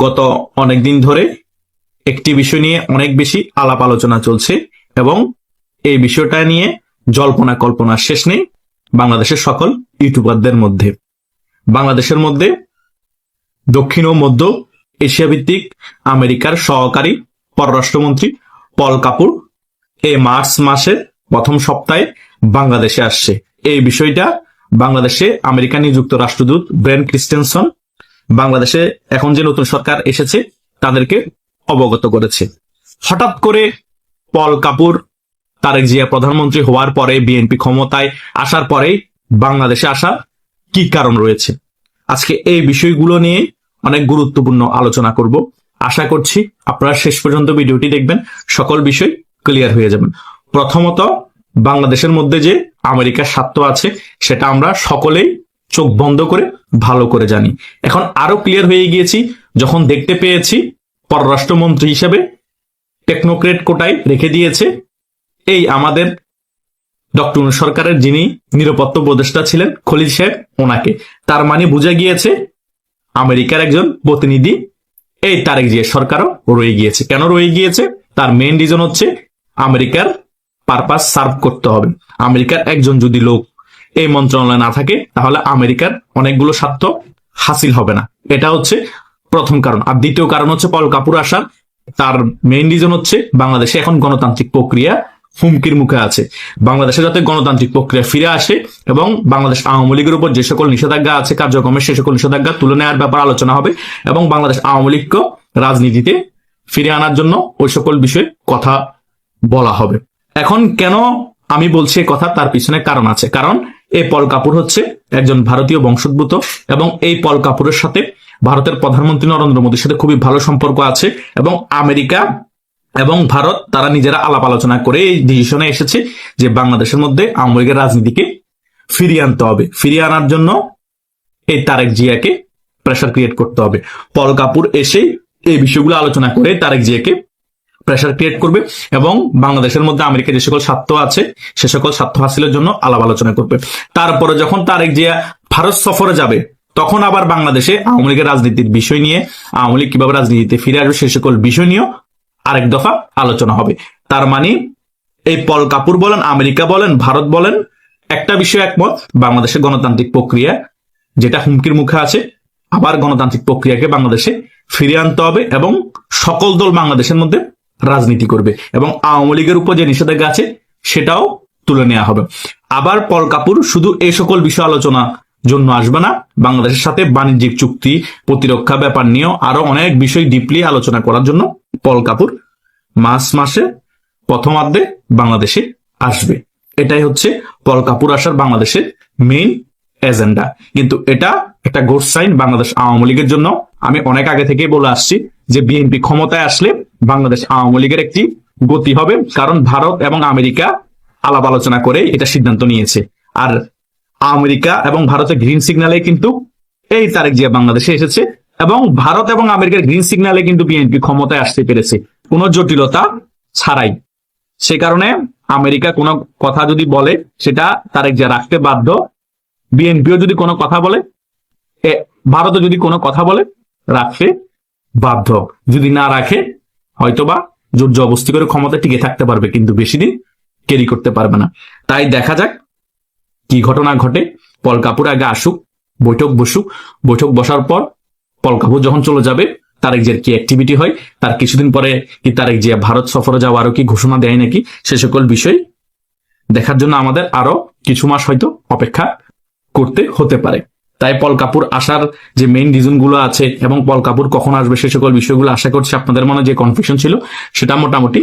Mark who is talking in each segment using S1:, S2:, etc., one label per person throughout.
S1: গত অনেক দিন ধরে একটি বিষয় নিয়ে অনেক বেশি আলাপ আলোচনা চলছে এবং এই বিষয়টা নিয়ে জল্পনা কল্পনার শেষ নেই বাংলাদেশের সকল ইউটিউবারদের মধ্যে। বাংলাদেশের মধ্যে দক্ষিণ ও মধ্য এশিয়া ভিত্তিক আমেরিকার সহকারী পররাষ্ট্রমন্ত্রী পল কাপুর এই মার্চ মাসের প্রথম সপ্তাহে বাংলাদেশে আসছে। এই বিষয়টা বাংলাদেশে আমেরিকা নিযুক্ত রাষ্ট্রদূত ব্রেন ক্রিস্টেনসন বাংলাদেশে এখন যে নতুন সরকার এসেছে তাদেরকে অবগত করেছে। হঠাৎ করে পল কাপুর তারেক জিয়া প্রধানমন্ত্রী হওয়ার পরে বিএনপি ক্ষমতায় আসার পরে বাংলাদেশে আসা কি কারণ রয়েছে, আজকে এই বিষয়গুলো নিয়ে অনেক গুরুত্বপূর্ণ আলোচনা করব। আশা করছি আপনারা শেষ পর্যন্ত ভিডিওটি দেখবেন, সকল বিষয় ক্লিয়ার হয়ে যাবেন। প্রথমত, বাংলাদেশের মধ্যে যে আমেরিকার স্বার্থ আছে সেটা আমরা সকলেই চোখ বন্ধ করে ভালো করে জানি। এখন আরো ক্লিয়ার হয়ে গিয়েছি যখন দেখতে পেয়েছি পররাষ্ট্রমন্ত্রী হিসেবে টেকনোক্রেট কোটায় রেখে দিয়েছে এই আমাদের ডক্টর সরকারের যিনি নিরাপত্তা উপদেষ্টা ছিলেন খলিল সাহেব, ওনাকে। তার মানে বোঝা গিয়েছে আমেরিকার একজন প্রতিনিধি এই তারেক জিয়া সরকারও রয়ে গিয়েছে। কেন রয়ে গিয়েছে? তার মেইন রিজন হচ্ছে আমেরিকার পারপাস সার্ভ করতে হবে। আমেরিকার একজন যদি লোক এই মন্ত্রণালয়ে না থাকে তাহলে আমেরিকার অনেকগুলো স্বার্থ হাসিল হবে না। এটা হচ্ছে প্রথম কারণ। আর দ্বিতীয় কারণ হচ্ছে পল কাপুর আসার তার মেইন রিজন হচ্ছে বাংলাদেশে এখন গণতান্ত্রিক প্রক্রিয়া হুমকির মুখে আছে। বাংলাদেশে যাতে গণতান্ত্রিক প্রক্রিয়া ফিরে আসে এবং বাংলাদেশ আওয়ামী লীগের উপর যে সকল নিষেধাজ্ঞা আছে কার্যক্রমের সে সকল নিষেধাজ্ঞা তুলে নেওয়ার ব্যাপার আলোচনা হবে এবং বাংলাদেশ আওয়ামী লীগকে রাজনীতিতে ফিরে আনার জন্য ওই সকল বিষয়ে কথা বলা হবে। এখন কেন আমি বলছি এই কথা, তার পিছনে কারণ আছে। কারণ এই পল কাপুর হচ্ছে একজন ভারতীয় বংশোদ্ভূত এবং এই পল কাপুরের সাথে ভারতের প্রধানমন্ত্রী নরেন্দ্র মোদীর সাথে খুবই ভালো সম্পর্ক আছে এবং আমেরিকা এবং ভারত তারা নিজেরা আলাপ আলোচনা করে এই ডিসিশনে এসেছে যে বাংলাদেশের মধ্যে আওয়ামী লীগের রাজনীতিকে ফিরিয়ে আনতে হবে। ফিরিয়ে আনার জন্য এই তারেক জিয়াকে প্রেসার ক্রিয়েট করতে হবে। পল কাপুর এসেই এই বিষয়গুলো আলোচনা করে তারেক জিয়াকে প্রেসার ক্রিয়েট করবে এবং বাংলাদেশের মধ্যে আমেরিকার যে সকল স্বার্থ আছে সে সকল স্বার্থ হাসিলের জন্য আলাপ আলোচনা করবে। তারপরে যখন তারেক জিয়া ভারত সফরে যাবে তখন আবার বাংলাদেশে আওয়ামী লীগের রাজনীতির বিষয় নিয়ে, আওয়ামী লীগ কিভাবে রাজনীতিতে ফিরে আসবে সে সকল বিষয় নিয়েও আরেক দফা আলোচনা হবে। তার মানে এই পল কাপুর বলেন, আমেরিকা বলেন, ভারত বলেন, একটা বিষয় একমত, বাংলাদেশের গণতান্ত্রিক প্রক্রিয়া যেটা হুমকির মুখে আছে আবার গণতান্ত্রিক প্রক্রিয়াকে বাংলাদেশে ফিরিয়ে আনতে হবে এবং সকল দল বাংলাদেশের মধ্যে রাজনীতি করবে এবং আওয়ামী লীগের উপর যে নিষেধাজ্ঞা আছে সেটাও তুলে নেওয়া হবে। আবার পল কাপুর শুধু এই সকল বিষয় আলোচনা জন্য আসবে না, বাংলাদেশের সাথে বাণিজ্যিক চুক্তি, প্রতিরক্ষা ব্যাপার নিয়েও আরো অনেক বিষয় ডিপলি আলোচনা করার জন্য পল কাপুর মার্চ মাসে প্রথমার্ধে বাংলাদেশে আসবে। এটাই হচ্ছে পল কাপুর আসার বাংলাদেশের মেইন এজেন্ডা। কিন্তু এটা একটা গুড সাইন বাংলাদেশ আওয়ামী লীগের জন্য। আমি অনেক আগে থেকে বলে আসছি যে বিএনপি ক্ষমতায় আসলে বাংলাদেশ আওয়ামী লীগের একটি গতি হবে, কারণ ভারত এবং আমেরিকা আলাপ আলোচনা করে এটা সিদ্ধান্ত নিয়েছে। আর আমেরিকা এবং ভারতের গ্রিন সিগন্যালে কিন্তু এই তারেক জিয়া বাংলাদেশে এসেছে এবং ভারত এবং আমেরিকার গ্রিন সিগন্যালে কিন্তু বিএনপি ক্ষমতায় আসতে পেরেছে কোনো জটিলতা ছাড়াই। সে কারণে আমেরিকা কোনো কথা যদি বলে সেটা তারেক জিয়া রাখতে বাধ্য, বিএনপিও যদি কোনো কথা বলে, ভারতও যদি কোনো কথা বলে রাখতে বাধ্য। যদি না রাখে হয়তোবা জোর জবরদস্তি করে ক্ষমতা টিকে থাকতে পারবে কিন্তু বেশি দিন ক্যারি করতে পারবে না। তাই দেখা যাক কি ঘটনা ঘটে। পল কাপুর আগে আসুক, বৈঠক বসুক, বৈঠক বসার পর পল কাপুর যখন চলে যাবে তারেক জিয়ার কি অ্যাক্টিভিটি হয়, তার কিছুদিন পরে কি তারেক জিয়া ভারত সফরে যাওয়ারও কি ঘোষণা দেয় নাকি, সে সকল বিষয় দেখার জন্য আমাদের আরো কিছু মাস হয়তো অপেক্ষা করতে হতে পারে। তাই পল কাপুর আসার যে মেইন রিজন গুলো আছে এবং পল কাপুর কখন আসবে সে সকল বিষয়গুলো আশা করছি আপনাদের মনে যে কনফিউশন ছিল সেটা মোটামুটি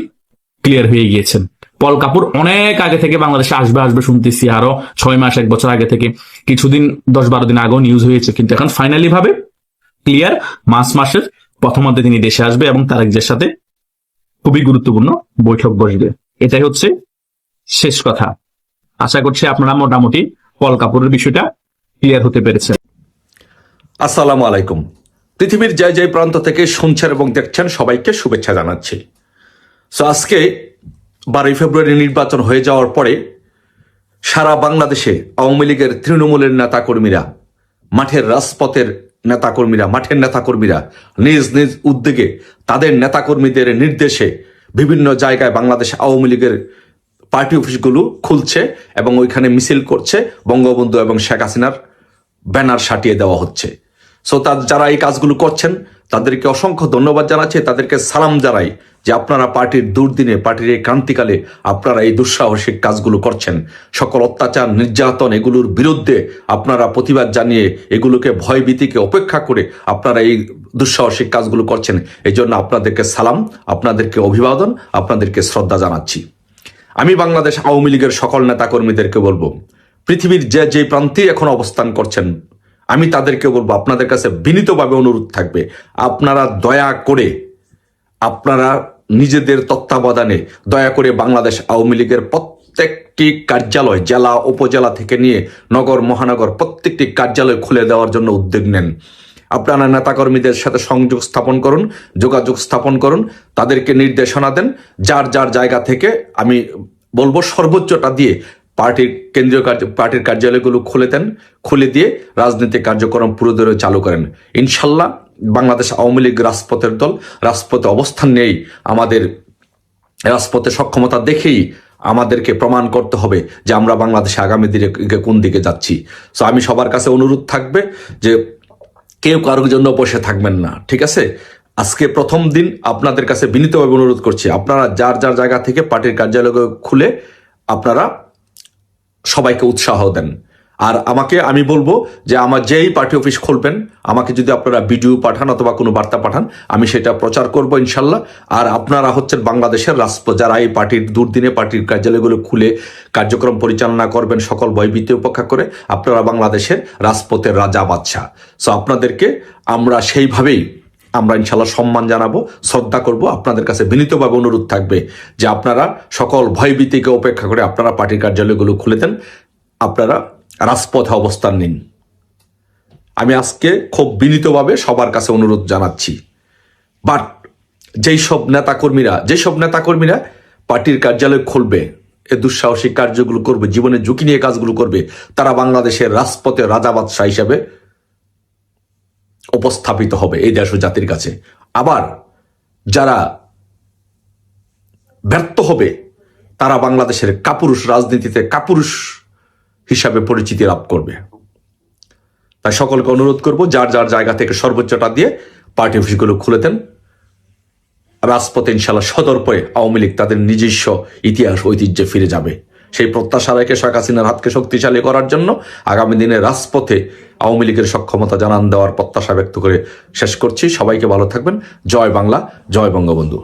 S1: ক্লিয়ার হয়ে গিয়েছেন। পল কাপুর অনেক আগে থেকে বাংলাদেশে আসবে আসবে শুনতেছি, আরো 6 মাস 1 বছর আগে থেকে, কিছুদিন 10-12 দিন আগেও নিউজ হয়েছে, কিন্তু এখন ফাইনালি ভাবে ক্লিয়ার মার্চ মাসের প্রথমার্ধে তিনি দেশে আসবে এবং তারেক জিয়ার সাথে খুবই গুরুত্বপূর্ণ বৈঠক বসবে। এটাই হচ্ছে শেষ কথা। আশা করছি আপনারা মোটামুটি পল কাপুরের বিষয়টা ক্লিয়ার হতে পেরেছেন।
S2: আসসালামু আলাইকুম। পৃথিবীর জয় জয় প্রান্ত থেকে শুনছেন এবং দেখছেন সবাইকে শুভেচ্ছা জানাচ্ছি। আজকে 12 ফেব্রুয়ারি নির্বাচন হয়ে যাওয়ার পরে সারা বাংলাদেশে আওয়ামী লীগের তৃণমূলের নেতাকর্মীরা মাঠের রাজপথের নেতাকর্মীরা, মাঠের নেতাকর্মীরা নিজ নিজ উদ্যোগে তাদের নেতাকর্মীদের নির্দেশে বিভিন্ন জায়গায় বাংলাদেশ আওয়ামী লীগের পার্টি অফিসগুলো খুলছে এবং ওইখানে মিছিল করছে, বঙ্গবন্ধু এবং শেখ হাসিনার ব্যানার সাটিয়ে দেওয়া হচ্ছে। সো যারা এই কাজগুলো করছেন তাদেরকে অসংখ্য ধন্যবাদ জানাচ্ছি, তাদেরকে সালাম জানাই যে আপনারা পার্টির দুর্দিনে, পার্টির এই ক্রান্তিকালে আপনারা এই দুঃসাহসিক কাজগুলো করছেন। সকল অত্যাচার, নির্যাতন এগুলোর বিরুদ্ধে আপনারা প্রতিবাদ জানিয়ে এগুলোকে ভয়ভীতিকে উপেক্ষা করে আপনারা এই দুঃসাহসিক কাজগুলো করছেন। এই জন্য আপনাদেরকে সালাম, আপনাদেরকে অভিবাদন, আপনাদেরকে শ্রদ্ধা জানাচ্ছি। আমি বাংলাদেশ আওয়ামী লীগের সকল নেতাকর্মীদেরকে বলবো, পৃথিবীর যে প্রান্তেই এখন অবস্থান করছেন, আমি তাদেরকে বলবো, আপনাদের কাছে বিনীতভাবে অনুরোধ থাকবে, আপনারা দয়া করে আপনারা নিজেদের তত্ত্বাবধানে দয়া করে বাংলাদেশ আওয়ামী লীগের প্রত্যেকটি কার্যালয়, জেলা উপজেলা থেকে নিয়ে নগর মহানগর প্রত্যেকটি কার্যালয় খুলে দেওয়ার জন্য উদ্যোগ নেন। আপনারা নেতাকর্মীদের সাথে সংযোগ স্থাপন করুন, যোগাযোগ স্থাপন করুন, তাদেরকে নির্দেশনা দেন। যার যার জায়গা থেকে আমি বলবো সর্বোচ্চটা দিয়ে পার্টির কেন্দ্রীয় পার্টির কার্যালয়গুলো খুলে দিয়ে রাজনৈতিক কার্যক্রম পুরোদমে চালু করেন। ইনশাল্লাহ বাংলাদেশ আওয়ামী লীগ রাজপথের দল, রাজপথে অবস্থান নেই, আমাদের রাজপথে সক্ষমতা দেখেই আমাদেরকে প্রমাণ করতে হবে যে আমরা বাংলাদেশে আগামী দিনে কোন দিকে যাচ্ছি। সো আমি সবার কাছে অনুরোধ থাকবে যে কেউ কারোর জন্য বসে থাকবেন না, ঠিক আছে? আজকে প্রথম দিন আপনাদের কাছে বিনীতভাবে অনুরোধ করছি, আপনারা যার যার জায়গা থেকে পার্টির কার্যালয় খুলে আপনারা সবাইকে উৎসাহ দেন। আর আমি বলবো যে আমার যেই পার্টি অফিস খুলবেন, আমাকে যদি আপনারা ভিডিও পাঠান অথবা কোনো বার্তা পাঠান, আমি সেটা প্রচার করব ইনশাল্লাহ। আর আপনারা হচ্ছেন বাংলাদেশের রাজপথ, যারা এই পার্টির দুর্দিনে পার্টির কার্যালয়গুলো খুলে কার্যক্রম পরিচালনা করবেন সকল ভয়ভীতি উপেক্ষা করে, আপনারা বাংলাদেশের রাজপথের রাজা বাদশাহ। সো আপনাদেরকে আমরা সেইভাবেই আমরা ইনশাল্লাহ সম্মান জানাবো, শ্রদ্ধা করব। আপনাদের কাছে বিনীতভাবে অনুরোধ থাকবে যে আপনারা সকল ভয়ভীতিকে উপেক্ষা করে আপনারা পার্টির কার্যালয়গুলো খুলে দেন, আপনারা রাজপথে অবস্থান নিন। আমি আজকে খুব বিনীতভাবে সবার কাছে অনুরোধ জানাচ্ছি। বাট যেসব নেতাকর্মীরা পার্টির কার্যালয় খুলবে, এ দুঃসাহসিক কার্যগুলো করবে, জীবনের ঝুঁকি নিয়ে কাজগুলো করবে, তারা বাংলাদেশের রাজপথে রাজা বাদশাহ হিসেবে উপস্থাপিত হবে এই দেশ ও জাতির কাছে। আবার যারা ব্যর্থ হবে তারা বাংলাদেশের কাপুরুষ, রাজনীতিতে কাপুরুষ হিসাবে পরিচিতি লাভ করবে। তাই সকলকে অনুরোধ করব, যার যার জায়গা থেকে সর্বোচ্চটা দিয়ে পার্টি অফিসগুলো খুলে দেন। রাজপথে ইনশাল্লাহ সদর্পে আওয়ামী লীগ তাদের নিজস্ব ইতিহাস ঐতিহ্যে ফিরে যাবে। সেই প্রত্যাশা রেখে শেখ হাসিনার হাতকে শক্তিশালী করার জন্য আগামী দিনে রাজপথে আওয়ামী লীগের সক্ষমতা জানান দেওয়ার প্রত্যাশা ব্যক্ত করে শেষ করছি। সবাইকে ভালো থাকবেন। জয় বাংলা, জয় বঙ্গবন্ধু।